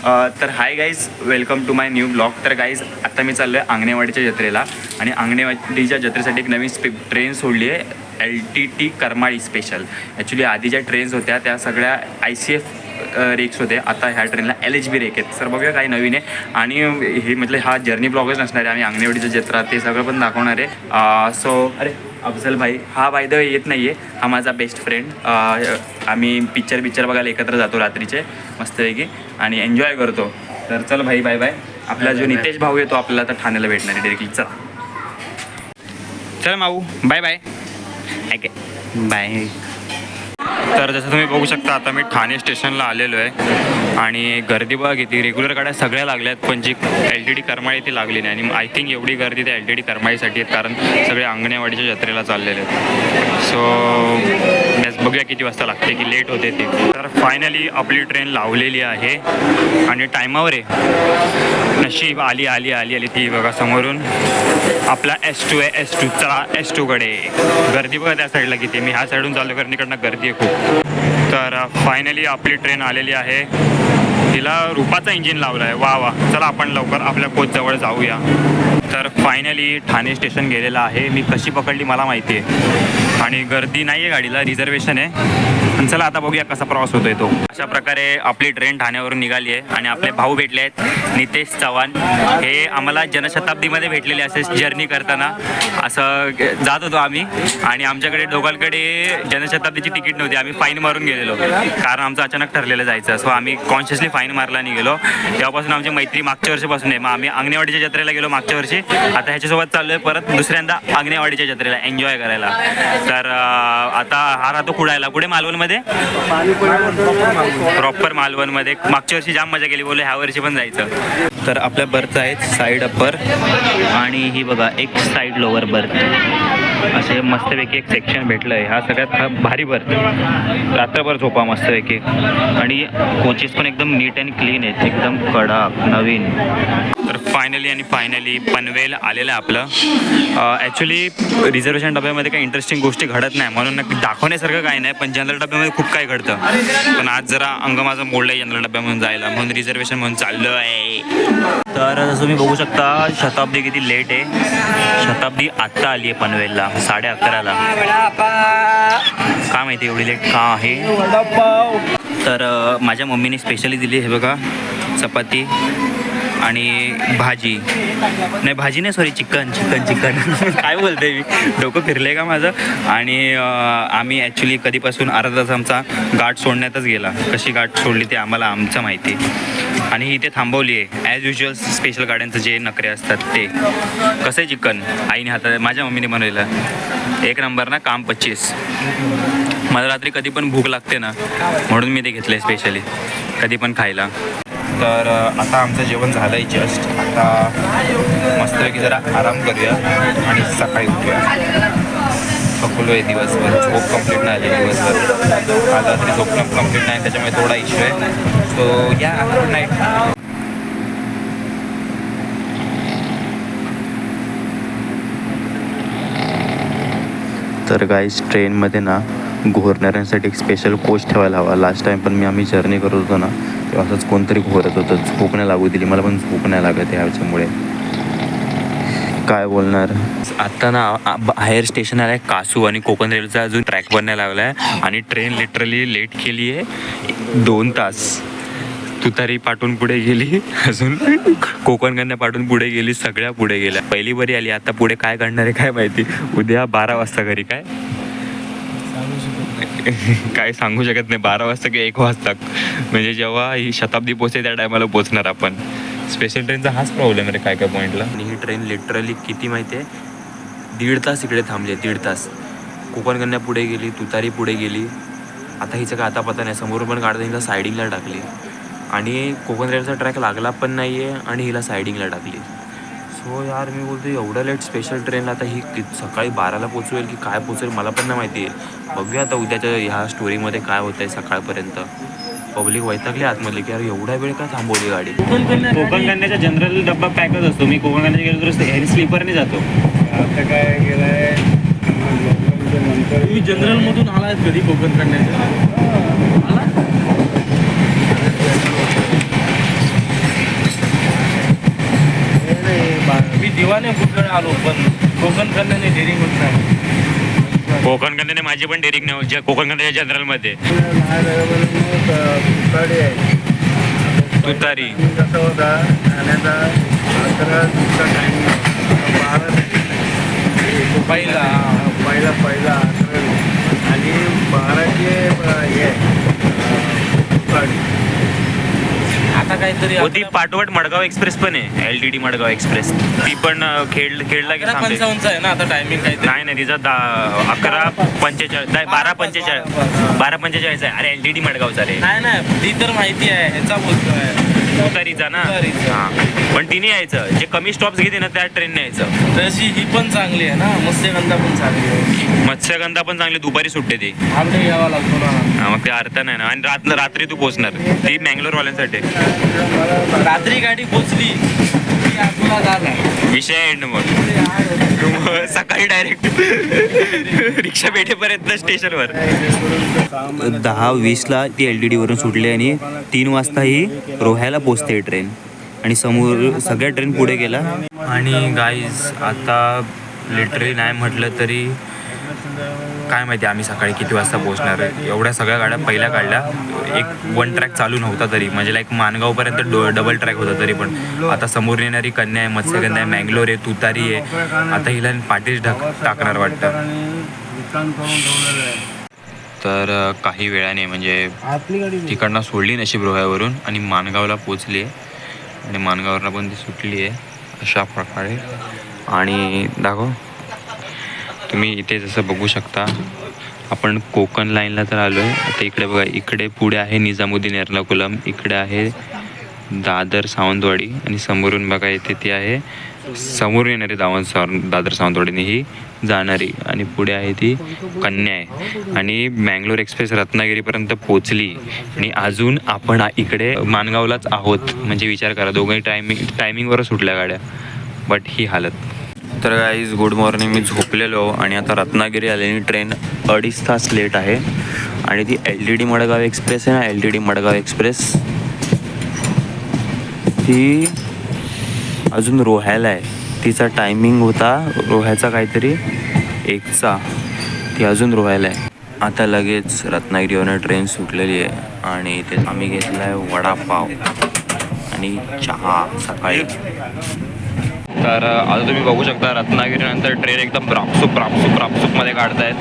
तर hi guys, welcome to my new blog. तर guys आता मी चाललो आहे अंगणेवाडीच्या जत्रेला आणि अंगणेवाडीच्या जत्रेसाठी एक नवीन ट्रेन सोडली आहे, LTT करमाळी स्पेशल. ॲक्च्युली आधी ज्या ट्रेन्स होत्या त्या सगळ्या ICF रेक्स होते, आता ह्या ट्रेनला LHB रेक आहेत. सर बघूया काही नवीन आहे आणि हे म्हटलं हा जर्नी ब्लॉगच नसणार आहे, आम्ही अंगणेवाडीचं जत्रा ते सगळं पण दाखवणार आहे. सो अरे अफजल भाई हा बाय द वे येत नाही आहे, हा माझा बेस्ट फ्रेंड. आम्ही पिक्चर बघायला एकत्र जातो रात्रीचे मस्तपैकी आणि एन्जॉय करतो. तर चल भाई, बाय बाय. आपला जो नितेश भाऊ आहे तो आपल्याला आता ठाण्याला भेटणार आहे डायरेक्टली. चल माऊ, बाय बाय. बाय. तर जसं तुम्ही बघू शकता आता मी ठाणे स्टेशनला आलेलो आहे आणि गर्दी बघा किती. रेग्युलर गाड्या सगळ्या लागल्या आहेत पण जी LTT करमाळी ती लागली नाही आणि आय थिंक एवढी गर्दी त्या LTT करमाळीसाठी आहेत कारण सगळे अंगणेवाडीच्या जत्रेला चाललेले आहेत. सो बघूया किती वाजता लागते की लेट होते ते. तर फायनली आपली ट्रेन लावलेली आहे आणि टायमावर आहे. नशीब आली आली आली आली ती बघा समोरून आपला S2 आहे. S2 चला S2कडे. गर्दी बघा त्या साईडला किती. मी ह्या साईडून चालू कारण इकडनं गर्दी आहे खूप. तर फायनली आपली ट्रेन आलेली आहे. तिला रुपाचा इंजिन लावला आहे. वा वा. चला आपण लवकर आपल्या कोचजवळ जाऊया. तर फायनली ठाणे स्टेशन गेलेलं आहे. मी कशी पकडली मला माहिती आहे आणि गर्दी नाही आहे गाडीला, रिझर्वेशन आहे. आणि चला आता बघूया कसा प्रवास होतोय तो. अशा प्रकारे आपली ट्रेन ठाण्यावरून निघाली आहे आणि आपले भाऊ भेटले आहेत नितेश चव्हाण. हे आम्हाला जनशताब्दीमध्ये भेटलेले असे जर्नी करताना असं जात होतो आम्ही आणि आमच्याकडे दोघांकडे जनशताब्दीची तिकीट नव्हती. आम्ही फाईन मारून गेलेलो कारण आमचं अचानक ठरलेलं जायचं. सो आम्ही कॉन्शियसली फाईन मारला नाही गेलो. तेव्हापासून आमची मैत्री मागच्या वर्षीपासून आहे. मग आम्ही अंगणेवाडीच्या जत्रेला गेलो मागच्या वर्षी. आता ह्याच्यासोबत चाललो आहे परत दुसऱ्यांदा अंगणेवाडीच्या जत्रेला एन्जॉय करायला. तर आता हा राहतो कुडायला. कुठे? मालवणमध्ये. प्रॉपर मालवणमध्ये. मागच्या वर्षी जाम मजा केली, बोलले ह्या वर्षी पण जायचं. तर आपल्या बर्थ आहेत साईड अप्पर आणि ही बघा एक साईड लोअर बर्थ. असे मस्तपैकी एक सेक्शन भेटलं आहे. हा सगळ्यात भारी बर्थ. रात्रभर झोपा मस्तपैकी आणि कोचेस पण एकदम नीट अँड क्लीन आहेत, एकदम कडक नवीन. तर फायनली पनवेल आलेलं आहे आपलं. ॲक्च्युली रिझर्वेशन डब्यामध्ये काही इंटरेस्टिंग गोष्टी घडत नाही म्हणून दाखवण्यासारखं काही नाही, पण जनरल डब्यामध्ये खूप काही घडतं. पण आज जरा अंग माझं मोडलं आहे जनरल डब्यामधून जायला, म्हणून रिझर्वेशन म्हणून चाललो आहे. तर जसं तुम्ही बघू शकता शताब्दी किती लेट आहे. शताब्दी आत्ता आली आहे पनवेलला 11:30ला. काय माहिती एवढी लेट का आहे. तर माझ्या मम्मीने स्पेशली दिली हे बघा चपाती आणि भाजी नाही सॉरी चिकन काय बोलते मी, डोकं फिरलं आहे का माझं. आणि आम्ही ॲक्च्युली कधीपासून अर्धा तास आमचा गाठ सोडण्यातच गेला. कशी गाठ सोडली ते आमचं माहिती. आणि इथे थांबवली आहे ॲज युजल स्पेशल गाड्यांचं जे नखरे असतात ते. कसं आहे चिकन आईने हातात, माझ्या मम्मीने बनवलेलं एक नंबर ना. काम 25. मला रात्री कधी पण भूक लागते ना म्हणून मी ते घेतलं आहे स्पेशली कधी पण खायला. तर आता आमचं जेवण झालं आहे जस्ट. आता मस्तपैकी जरा आराम करूया आणि सकाळी उठूया. थकलो आहे दिवसभर, झोप कंप्लीट नाही आली दिवसभर. आज रात्री झोप कंप्लीट नाही त्याच्यामुळे थोडा इश्यू आहे. सो या गुड नाईट. तर गाईज ट्रेनमध्ये ना घोरणाऱ्यांसाठी एक स्पेशल कोच ठेवायला हवा. लास्ट टाईम पण आम्ही जर्नी करत होतो ना तेव्हा असंच कोणतरी घोरत होतं. झोप नाही लागू दिली मला, पण झोप नाही लागत ह्याच्यामुळे. काय बोलणार. आत्ता ना बाहेर स्टेशन आलं आहे कासू आणि कोकण रेल्वेचा अजून ट्रॅक बनायला लागला आहे आणि ट्रेन लिटरली लेट केली आहे 2 तास. तुतारी पाठून पुढे गेली, अजून कोकण कन्या पाठून पुढे गेली, सगळ्या पुढे गेल्या. पहिली बरी आली, आता पुढे काय करणार आहे काय माहिती. उद्या 12 वाजता घरी. काय सांगू शकत नाही. 12 वाजता की 1 वाजता, म्हणजे जेव्हा ही शताब्दी पोचते त्या टायमाला पोचणार आपण. स्पेशल ट्रेनचा हाच प्रॉब्लेम आहे काय पॉईंटला. आणि ही ट्रेन लिटरली किती माहिती आहे 1.5 तास इकडे थांबली. 1.5 तास. कोकण कन्या पुढे गेली, तुतारी पुढे गेली. आता हिचं काय आता पता नाही. समोरून पण काढता हिला सायडिंगला टाकली आणि कोकण रेल्वेचा ट्रॅक लागला पण नाही आहे आणि हिला सायडिंगला टाकली. सो यार मी बोलतो एवढं लेट स्पेशल ट्रेन आता ही सकाळी 12ला पोचवेल की काय पोचवेल मला पण नाही माहिती आहे. बघूया आता उद्याच्या ह्या स्टोरीमध्ये काय होतं आहे सकाळपर्यंत. पब्लिक वैतागली आतमध्ये की यार एवढा वेळ का थांबवली गाडी. कोकण कन्याचा जनरल डब्बा पॅकच असतो. मी कोकण कन्याच्या गेलो तर हेरी स्लीपरने जातो. आता काय गेलं आहे तुम्ही जनरलमधून आला आहेत कधी कोकण कन्याच्या? देवाने खूप वेळा आलो पण कोकण कन्याने डेअरिंग होत नाही. कोकण कन्याने माझी पण डेअरिंग नाही होत, कोकण कन्याच्या जनरलमध्ये. तुतारी कसं होता खाण्याचा 11 दिवसा टाइम पहिला पहिला 11 आणि 12चे हे गाडी. आता काहीतरी होती पाटवट मडगाव एक्सप्रेस पण आहे, LTD मडगाव एक्सप्रेस. ती पण खेळला की थांबते. 11:55 आहे ना आता टायमिंग काहीतरी. नाही तिचा 11:45 नाही 12:45 आहे. अरे LTD मडगावचा रे, नाही ती तर माहिती आहे, ह्याचा बोलतोय तुतारीचा ना. तुतारीचा. हां पण तिने यायचं, जे कमी स्टॉप्स घेते ना त्या ट्रेनने यायचं. तशी ही पण चांगली आहे ना, मत्स्यगंधा पण चांगली आहे. मत्स्यगंधा पण चांगली दुपारी सुटते ती. आपले यावं लागतो ना. हा, मग ते अर्थ नाही ना. आणि रात्री तू पोहोचणार, ती मँगलोरवाल्यांसाठी. रात्री गाडी पोचली की आपला झाला विषय एंड. मग सकाळी डायरेक्ट रिक्षा भेटेपर्यंत स्टेशनवर. 10:20ला ती LTD वरून सुटली आणि 3 वाजता ही रोह्याला पोचते ट्रेन. आणि समोर सगळ्या ट्रेन पुढे गेला. आणि गाईज आता लिटरली नाही म्हटलं तरी काय माहिती आम्ही सकाळी किती वाजता पोहोचणार. एवढ्या सगळ्या गाड्या पहिल्या काढल्या, एक 1 ट्रॅक चालू नव्हता तरी, म्हणजे लाईक माणगावपर्यंत डबल ट्रॅक होता तरी पण. आता समोर येणारी कन्या आहे, मत्स्यगंधा आहे, मँगलोर आहे, तुतारी आहे. आता हिला पाठीच टाकणार वाटतं. तर काही वेळाने म्हणजे तिकडनं सोडली नशीब रोह्यावरून आणि माणगावला पोचली आहे. आणि माणगावरनं पण ती सुटली आहे अशा प्रकारे. आणि दाखव तुम्ही इथे जसं बघू शकता, आपण कोकण लाईनला तर आलो आहे. आता इकडे बघा, इकडे पुढे आहे निजामुद्दीन एर्नाकुलम, इकडे आहे दादर सावंतवाडी आणि समोरून बघा इथे ती आहे समोरून येणारी दादर सावंतवाडीने ही जाणारी. आणि पुढे आहे ती कन्या आहे. आणि मँगलोर एक्सप्रेस रत्नागिरीपर्यंत पोचली आणि अजून आपण इकडे माणगावलाच आहोत. म्हणजे विचार करा, दोघंही टायमिंगवर सुटल्या गाड्या. बट ही हालत. तर गाईज गुड मॉर्निंग. मी झोपलेलो आणि आता रत्नागिरी आलेली ट्रेन 2.5 तास लेट आहे. आणि ती LTD मडगाव एक्सप्रेस आहे ना, LTD मडगाव एक्सप्रेस ती अजून रोह्याला आहे. तिचा टायमिंग होता रोह्याचा काहीतरी 1चा, ती अजून रोह्याला आहे. आता लगेच रत्नागिरीवरून ट्रेन सुटलेली आहे आणि ते आम्ही घेतला आहे वडापाव आणि चहा सकाळी. तर आता तुम्ही बघू शकता रत्नागिरीनंतर ट्रेन एकदम रापसूपमध्ये काढतायत.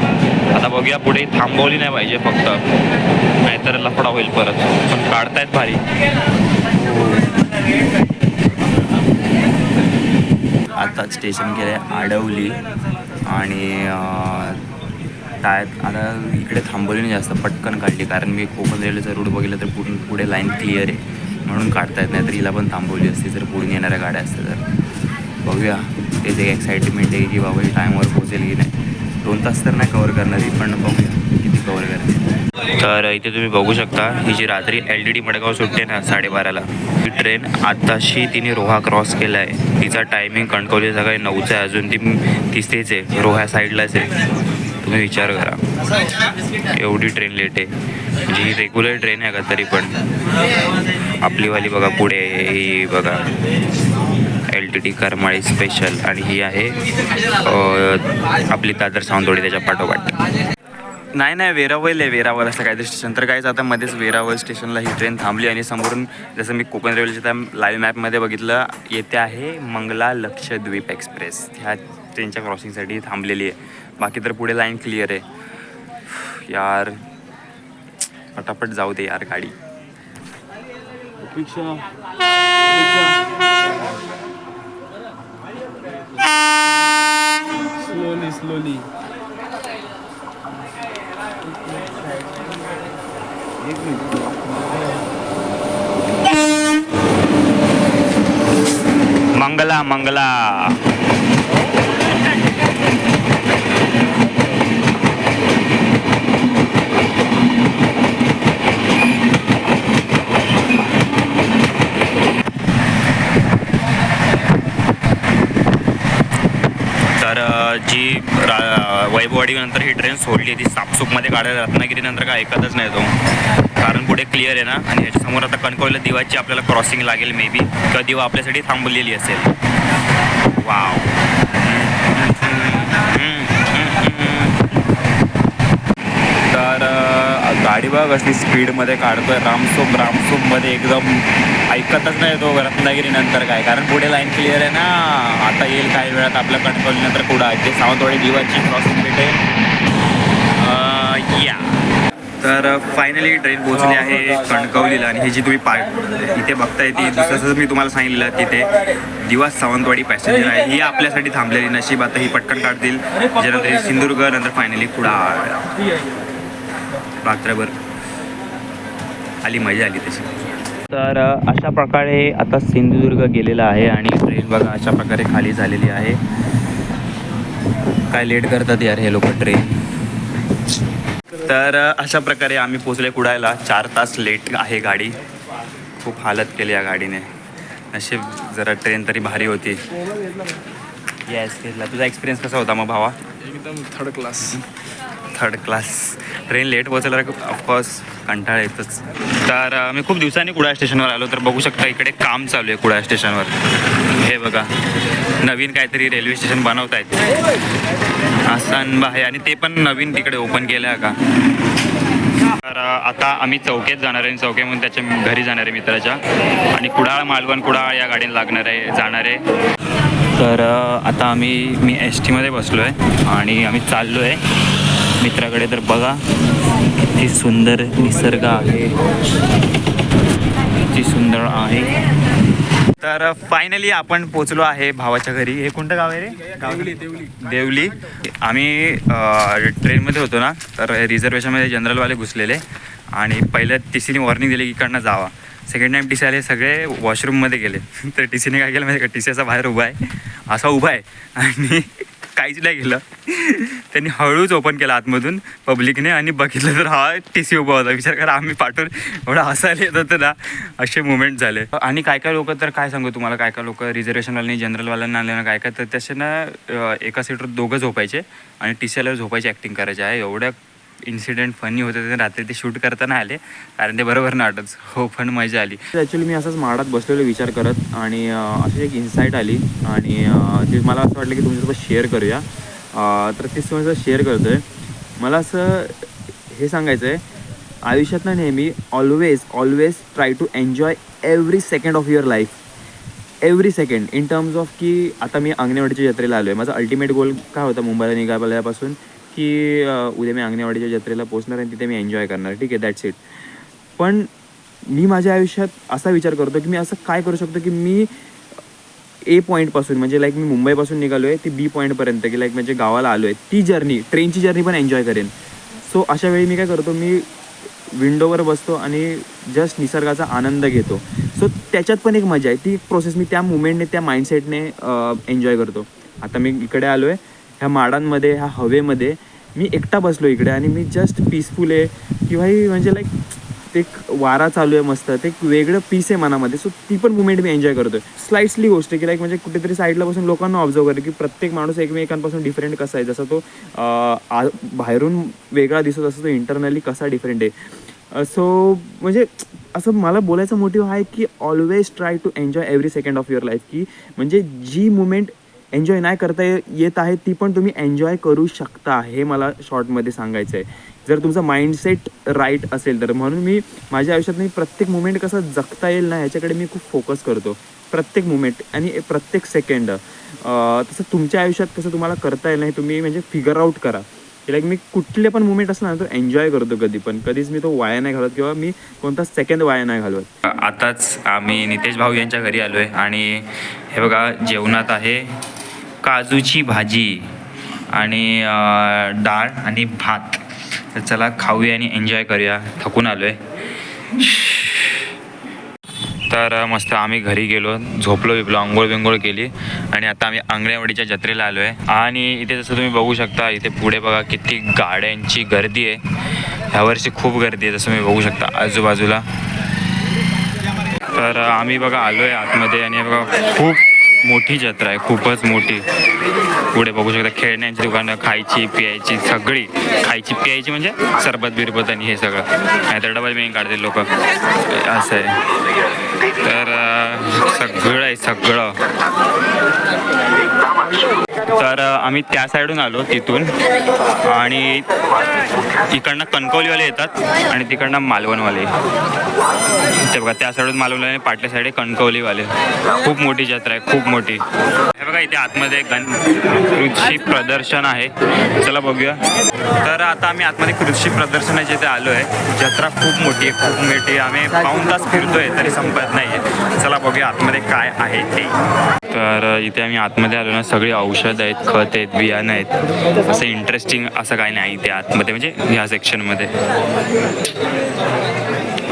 आता बघूया, पुढे थांबवली नाही पाहिजे फक्त, नाहीतर लफडा होईल परत. पण काढतायत भारी. आता स्टेशन केलं आहे आडवली आणि आता इकडे थांबवली नाही जास्त, पटकन काढली. कारण मी कोकण रेल्वेचा रूट बघितलं तर पुढे लाईन क्लिअर आहे म्हणून काढता येत नाही. तर हिला पण थांबवली असती जर पुढे येणाऱ्या गाड्या असत्या तर. बघूया, तेच एक एक्साइटमेंट आहे की बाबा ही टाईमवर पोहोचेल की नाही. 2 तास तर नाही कवर करणारी, पण बघूया किती कवर करते. तर इथे तुम्ही बघू शकता, ही जी रात्री LTD मडगाव सुटते ना 12:30ला, ही ट्रेन आताशी तिने रोहा क्रॉस केला आहे. तिचा टायमिंग कणकवली सकाळी 9चा आहे. अजून ती तेच आहे, रोहा साईडलाच आहे. तुम्ही विचार करा, एवढी ट्रेन लेट आहे. म्हणजे ही रेग्युलर ट्रेन आहे का तरी पण. आपलीवाली बघा पुढे, ही बघा LTD करमाळी स्पेशल. आणि ही आहे आपली दादर सावंतवाडी त्याच्या पाठोपाठ. नाही वेरावल आहे, वेरावल असं काहीतरी स्टेशन. तर काहीच आता मध्येच वेरावल स्टेशनला ही ट्रेन थांबली आणि समोरून जसं मी कोकण रेल्वेच्या त्या लाईव्ह मॅपमध्ये बघितलं, येते आहे मंगला लक्षद्वीप एक्सप्रेस. ह्या ट्रेनच्या क्रॉसिंगसाठी थांबलेली आहे. बाकी तर पुढे लाईन क्लिअर आहे. यार पटापट जाऊ दे यार गाडी. स्लोली मंगला तर जी वैभववाडीनंतर ही ट्रेन सोडली, ती सापसूपमध्ये काढायला रत्नागिरीनंतर काय ऐकतच नाही तो. कारण पुढे क्लिअर आहे ना. आणि ह्याच्यासमोर आता कणकवलीला दिवाची आपल्याला क्रॉसिंग लागेल मे बी, किंवा दिवा आपल्यासाठी थांबवलेली असेल. वाव. तर गाडी बघ कसली स्पीडमध्ये काढतोय, रामसोममध्ये एकदम ऐकतच नाही तो रत्नागिरीनंतर काय, कारण पुढे लाईन क्लिअर आहे ना. आता येईल काही वेळात आपल्या कणकवलीनंतर कुठं आहे ते सावंतवाडी दिवाची क्रॉसिंग भेटेल. या तर फायनली ट्रेन पोहोचली आहे कणकवलीला. आणि ही जी तुम्ही इथे बघताय ती जसं मी तुम्हाला सांगितलं तिथे दिवास सावंतवाडी पॅसेंजर आहे. ही आपल्यासाठी थांबलेली. नशीब आता ही पटकन काढतील, ज्यानंतर सिंधुदुर्ग, नंतर फायनली कुडाळ. रात्रभर आली, मजा आली तशी. तर अशा प्रकारे आता सिंधुदुर्ग गेलेला आहे आणि ट्रेन बघा अशा प्रकारे खाली झालेली आहे. काय लेट करतात यार हे लोक ट्रेन. तर अशा प्रकारे आम्ही पोचले कुडाळला. 4 तास लेट आहे गाडी. खूप हालत केली या गाडीने. नशीब जरा ट्रेन तरी भारी होती. येस घेतला. तुझा एक्सपिरियन्स कसा होता मग भावा? एकदम थर्ड क्लास. ट्रेन लेट पोहोचला ऑफकोर्स कंटाळा येतच. तर मी खूप दिवसांनी कुडाळ स्टेशनवर आलो. तर बघू शकता इकडे काम चालू आहे कुडाळ स्टेशनवर. हे बघा नवीन काहीतरी रेल्वे स्टेशन बनवत आहेत आसानबा आहे, आणि ते पण नवीन तिकडे ओपन केलं आहे का. तर आता आम्ही चौकेत जाणार आहे. चौकेमधून त्याच्या घरी जाणार आहे मित्राच्या. आणि कुडाळ मालवण कुडाळ या गाडीने जाणार आहे. तर आता मी एस टीमध्ये बसलो आहे आणि आम्ही चाललो आहे मित्राकडे. तर बघा किती सुंदर निसर्ग आहे, किती सुंदर आहे. तर फायनली आपण पोचलो आहे भावाच्या घरी. हे कोणतं गाव आहे रे? देवली. आम्ही ट्रेनमध्ये होतो ना, तर रिझर्वेशनमध्ये जनरलवाले घुसलेले आणि पहिल्या टीसीने वॉर्निंग दिली की इकडनं जावा. सेकंड टाईम टीसी आले, सगळे वॉशरूममध्ये गेले. तर टीसीने काय केलं माहिती का, टीसी असा बाहेर उभा आहे, असा उभा आहे आणि काहीच नाही केलं. त्यांनी हळूच ओपन केला आतमधून पब्लिकने आणि बघितलं तर हा टीसी उभा होता. विचार करा, आम्ही पाठवून एवढा हसायला येत होतं ना, असे मुवमेंट झाले. आणि काय काय लोक तर काय सांगू तुम्हाला, काय काय लोक रिझर्वेशनवाल्यांनी जनरलवाल्यांना आले ना, काय काय तर तसे ना एका सीटवर दोघं झोपायचे आणि टी सी आल्यावर झोपायची ॲक्टिंग करायची आहे. एवढ्या इन्सिडेंट फनी होते ते. रात्री ते शूट करताना आले कारण ते बरोबर ना वाटत. हो पण मजा आली. ॲक्च्युली मी असंच माडात बसलेलो विचार करत आणि अशी एक इन्साईट आली आणि ते मला असं वाटलं की तुमच्यासोबत शेअर करूया. तर तेच तुम्हाला शेअर करतो आहे. मला असं हे सांगायचं आहे, आयुष्यात ना नेहमी always try to enjoy every second of your life. Every second in terms of की आता मी अंगणेवाडीच्या जत्रेला आलो आहे. माझा अल्टिमेट गोल काय होता मुंबईला निघाल्यापासून की उद्या मी अंगणेवाडीच्या जत्रेला पोचणार आणि तिथे मी एन्जॉय करणार. ठीक आहे, दॅट्स इट. पण मी माझ्या आयुष्यात असा विचार करतो की मी असं काय करू शकतो की मी ए पॉईंटपासून म्हणजे लाईक मी मुंबईपासून निघालो आहे ती बी पॉईंटपर्यंत की लाईक म्हणजे गावाला आलो आहे, ती जर्नी ट्रेनची जर्नी पण एन्जॉय करेन. सो अशा वेळी मी काय करतो, मी विंडोवर बसतो आणि जस्ट निसर्गाचा आनंद घेतो. सो त्याच्यात पण एक मजा आहे. ती प्रोसेस मी त्या मुमेंटने त्या माइंडसेटने एन्जॉय करतो. आता मी इकडे आलो आहे ह्या माडांमध्ये, ह्या हवेमध्ये मी एकटा बसलो इकडे आणि मी जस्ट पीसफुल आहे किंवा म्हणजे लाईक एक वारा चालू आहे मस्त, ते एक वेगळं पीस आहे मनामध्ये. सो ती पण मुमेंट मी एन्जॉय करतो आहे. स्लाइटली गोष्ट आहे की लाईक म्हणजे कुठेतरी साईडला बसून लोकांना ऑब्झर्व करेल की प्रत्येक माणूस एकमेकांपासून डिफरंट कसा आहे. जसा तो बाहेरून वेगळा दिसत असतो, तो इंटरनली कसा डिफरंट आहे. सो म्हणजे असं मला बोलायचा मोटिव्ह आहे की always try to enjoy every second of your life. की म्हणजे जी मुमेंट एन्जॉय नाही करता येत आहे ती पण तुम्ही एन्जॉय करू शकता, हे मला शॉर्टमध्ये सांगायचं आहे. जर तुमचा माइंडसेट राईट असेल तर. म्हणून मी माझ्या आयुष्यात मी प्रत्येक मुमेंट कसं जगता येईल ना ह्याच्याकडे मी खूप फोकस करतो. प्रत्येक मुमेंट आणि प्रत्येक सेकंड. तसं तुमच्या आयुष्यात कसं तुम्हाला करता येईल नाही तुम्ही म्हणजे फिगर आउट करा. लाईक मी कुठले पण मुमेंट असला ना तो एन्जॉय करतो कधी पण. कधीच मी तो वाया नाही घालवत किंवा मी कोणता सेकंड वाया नाही घालवत. आताच आम्ही नितेश भाऊ यांच्या घरी आलो आहे आणि हे बघा जेवणात आहे काजूची भाजी आणि डाळ आणि भात. तर चला खाऊया आणि एन्जॉय करूया. थकून आलो आहे. तर मस्त आम्ही घरी गेलो, झोपलो बिपलो, आंघोळ बिंघोळ केली आणि आता आम्ही अंगणेवाडीच्या जत्रेला आलो आहे. आणि इथे जसं तुम्ही बघू शकता इथे पुढे बघा किती गाड्यांची गर्दी आहे. ह्यावर्षी खूप गर्दी आहे जसं तुम्ही बघू शकता आजूबाजूला. तर आम्ही बघा आलो आहे आतमध्ये आणि बघा खूप मोठी जत्रा आहे, खूपच मोठी. पुढे बघू शकता खेळण्याची दुकानं, खायची प्यायची सगळी. खायची प्यायची म्हणजे सरबत बिरबत आणि हे सगळं. नाहीतर डबल बिलिंग काढतील लोक, असं आहे. तर सगळं आहे सगळं. तर आम्ही त्या साईडून आलो तिथून आणि इकडनं कणकवलीवाले येतात आणि तिकडनं मालवणवाले. ते बघा त्या साईडून मालवणवाले, पाटल्या साईड कणकवलीवाले. खूप मोठी जत्रा आहे, खूप मोठी. हे बघा इथे आतमध्ये कृषी प्रदर्शन आहे, चला बघूया. तर आता आम्ही आतमध्ये कृषी प्रदर्शनाच्या इथे आलो आहे. जत्रा खूप मोठी आहे, खूप मोठी. आम्ही पाऊण तास फिरतोय तरी संपत नाही आहे. चला बघूया आतमध्ये काय आहे ते. तर इथे आम्ही आतमध्ये आलो ना, सगळी औषध आहेत, खत आहेत, बियाणं आहेत. असं इंटरेस्टिंग असं काही नाही इथे आतमध्ये, म्हणजे ह्या सेक्शनमध्ये.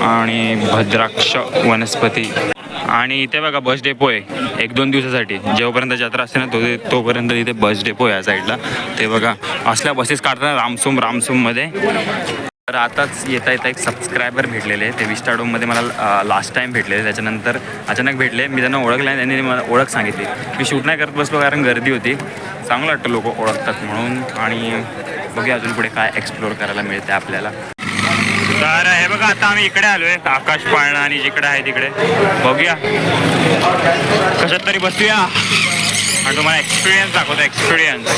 आणि भद्राक्ष वनस्पती. आणि इथे बघा बस डेपो आहे 1-2 दिवसासाठी. जेव्हापर्यंत जत्रा असते ना तोपर्यंत इथे बस डेपो आहे या साईडला. ते बघा असल्या बसेस काढतात रामसूममध्ये. तर आताच येता एक सबस्क्रायबर भेटलेले, ते विस्टाडोममध्ये मला लास्ट टाईम भेटलेले. त्याच्यानंतर अचानक भेटले, मी त्यांना ओळखलं आणि त्यांनी मला ओळख सांगितली. मी शूट नाही करत बसलो कारण गर्दी होती. चांगलं वाटतं लोक ओळखतात म्हणून. आणि बघूया अजून पुढे काय एक्सप्लोअर करायला मिळते आपल्याला. तर हे बघा आता आम्ही इकडे आलो आहे, आकाश पाळणा आणि जिकडे आहे तिकडे. बघूया कशात तरी बसूया आणि तुम्हाला एक्सपिरियन्स दाखवतो, एक्सपिरियन्स.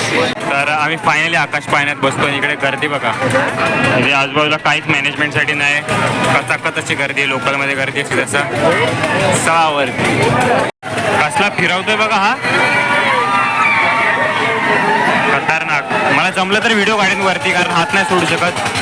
तर आम्ही फायनली आकाश पाळण्यात बसतो आणि इकडे गर्दी बघा. म्हणजे आजूबाजूला काहीच मॅनेजमेंटसाठी नाही, कचाकच अशी गर्दी आहे. लोकलमध्ये गर्दी असते तसं सळावरती. कसला फिरवतोय बघा हा, खतरनाक. मला जमलं तर व्हिडिओ काढेन वरती, कारण हात नाही सोडू शकत.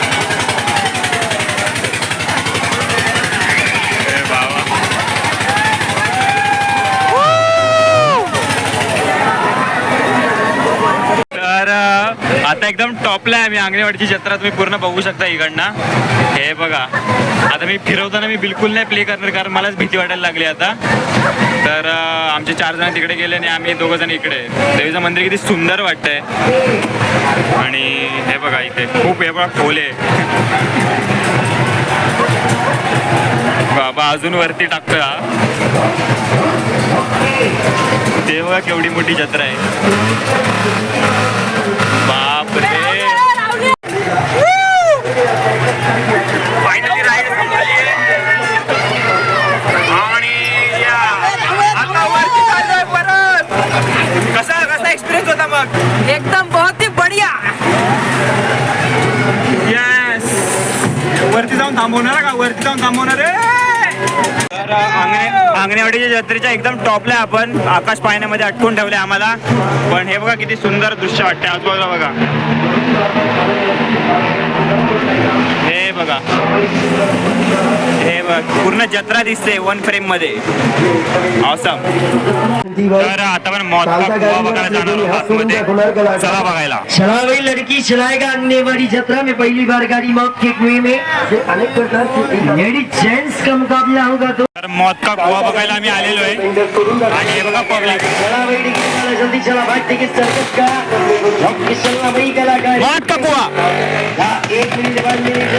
तर आता एकदम टॉपला आहे आम्ही. अंगणेवाडीची जत्रा तुम्ही पूर्ण बघू शकता इकडनं. हे बघा आता मी फिरवताना मी बिलकुल नाही प्ले करणार, कारण मलाच भीती वाटायला लागली आता. तर आमचे 4 जण तिकडे गेले आणि आम्ही 2 जण इकडे. देवीचं मंदिर किती सुंदर वाटतंय. आणि हे बघा इथे खूप हे बघा खोल आहे. बाबा अजून वरती टाकतोय हा. ते बघा केवढी मोठी जत्रा आहे. बापरे. फायनली राईड संपली आहे आणि आता वरती चाललोय परत. कसा एक्सपिरियन्स होता मग? एकदम बहुत ही बढ़िया. येस. वरती जाऊन थांबवणार का? वरती जाऊन थांबवणार आहे. तर अंगणेवाडीच्या जत्रेच्या एकदम टॉपला आपण आकाश पाळण्यामध्ये अटकून ठेवले आम्हाला. पण हे बघा किती सुंदर दृश्य वाटते आजूबाजूला बघा. हे बघा, हे बघ पूर्ण जत्रा दिसते 1 फ्रेम मध्ये. ऑसम. तर आता आपण मौत का कुआं बघायला जाणार आहोत आतमध्ये. चला बघायला. चला भाई लड़की चलाएगा अंगनेवाड़ी जत्रा में पहली बार गाड़ी मौत के कुएं में. अनेक प्रकार के लेडीज जेंट्स का मुकाबला होगा. तो तर मौत का कुआं बघायला आम्ही आलेलो आहे. आणि हे बघा पब्लिक. चला भाई निकल जल्दी चला भाई. टिकट सर्कस का चलना भाई कलाकार. मौत का कुआं. 1 मिनट बाद मिनट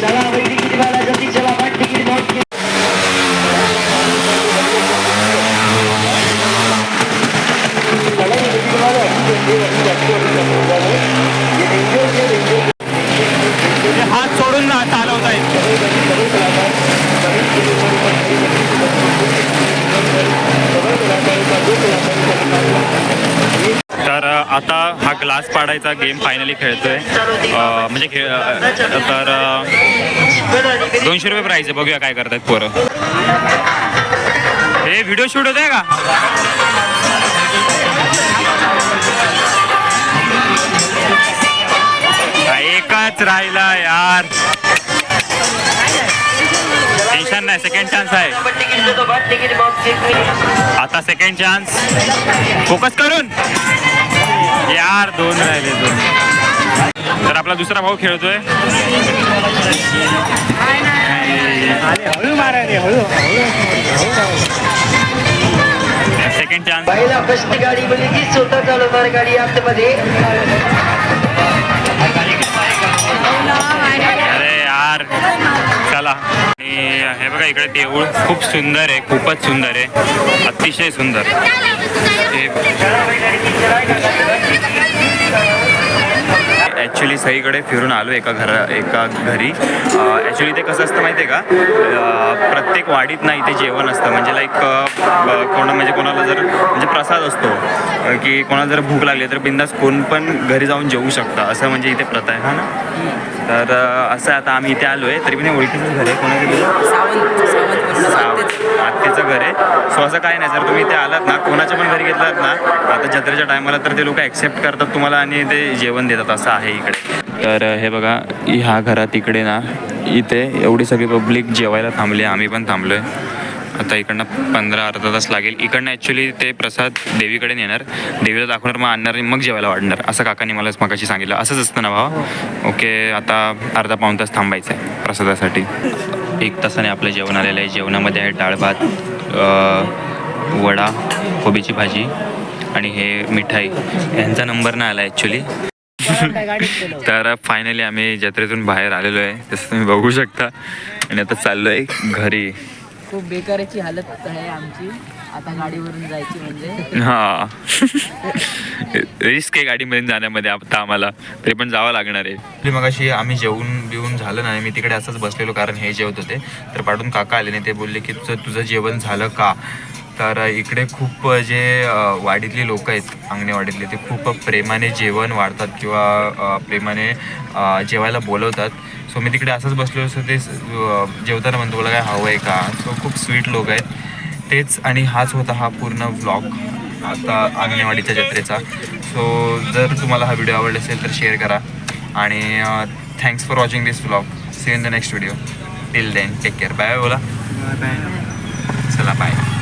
चला भाई टिकट वाला जल्दी चला भाई. टिकट मौत के हात सोडून ना चालवता येईल. तर आता हा ग्लास पाडायचा गेम फायनली खेळतोय. म्हणजे तर 200 रुपये प्राईज आहे. बघूया काय करतायत पोरं. हे व्हिडिओ शूट होत आहे का? एकच राहिला यार. टेन्शन नाही, सेकंड चान्स आहे. आता सेकंड चान्स. फोकस करून यार. 2 राहिले 2. तर आपला दुसरा भाऊ खेळतोय. Second chance. पहिला फर्स्ट गाडी बनेगी. स्वतः चालवणार गाडी आतमध्ये. अरे यार चला. आणि हे बघा इकडे देऊळ खूप सुंदर आहे, खूपच सुंदर आहे, अतिशय सुंदर. ॲक्च्युली सगळीकडे फिरून आलो एका घरी. ॲक्च्युली ते कसं असतं माहिती आहे का, प्रत्येक वाडीत ना इथे जेवण असतं, म्हणजे लाईक कोणाला जर म्हणजे प्रसाद असतो की कोणाला जर भूक लागली तर बिंदास कोण पण घरी जाऊन जेवू शकता, असं म्हणजे इथे प्रथा आहे. हा ना. तर असं आता आम्ही इथे आलो आहे, तरी पण ओळखीचंच घर आहे. आत्तेचं घर आहे. सो असं काय नाही, जर तुम्ही इथे आलात ना, कोणाच्या पण घरी घेतलात ना आता जत्रेच्या टायमाला, तर ते लोक ॲक्सेप्ट करतात तुम्हाला आणि ते जेवण देतात, असं आहे इकडे. तर हे बघा, ह्या घरात इकडे ना इथे एवढी सगळी पब्लिक जेवायला थांबली, आम्ही पण थांबलो आहे. आता इकडनं 15-अर्धा तास लागेल. इकडनं ॲक्च्युली ते प्रसाद देवीकडे नेणार, देवीला दाखवणार, मग आणणार आणि मग जेवायला वाढणार, असं काकांनी मला मगाशी सांगितलं. असंच असतं ना भावा? ओके, आता अर्धा-पाऊण तास थांबायचं आहे प्रसादासाठी. 1 तासाने आपलं जेवण आलेलं आहे. जेवणामध्ये आहे डाळ भात, वडा, कोबीची भाजी आणि हे मिठाई. यांचा नंबर नाही आला ॲक्च्युली. तर फायनली आम्ही जत्रेतून बाहेर आलेलो आहे, तसं तुम्ही बघू शकता. आणि आता चाललो आहे घरी. खूप बेकाराची हालत आहे आमची आता गाडीवरून जायची म्हणजे. हां, रिस्क आहे गाडीमध्ये जाण्यामध्ये आता आम्हाला, तरी पण जावं लागणार आहे. मग अशी आम्ही जेवून बिवून झालं ना, मी तिकडे असंच बसलेलो कारण हे जेवत होते. तर पाठून काका आले नाही, ते बोलले की तुझं जेवण झालं का. तर इकडे खूप जे वाडीतली लोक आहेत, अंगणेवाडीतले, ते खूप प्रेमाने जेवण वाढतात किंवा प्रेमाने जेवायला बोलवतात. सो मी तिकडे असंच बसलो असतो, ते जेवताना म्हणतो मला काय हवं आहे का. सो खूप स्वीट लोक आहेत तेच. आणि हाच होता हा पूर्ण व्लॉग आता अंगणेवाडीच्या जत्रेचा. सो जर तुम्हाला हा व्हिडिओ आवडला असेल तर शेअर करा आणि thanks for watching this vlog. See in the next video. Till then take care. Bye बोला. चला बाय.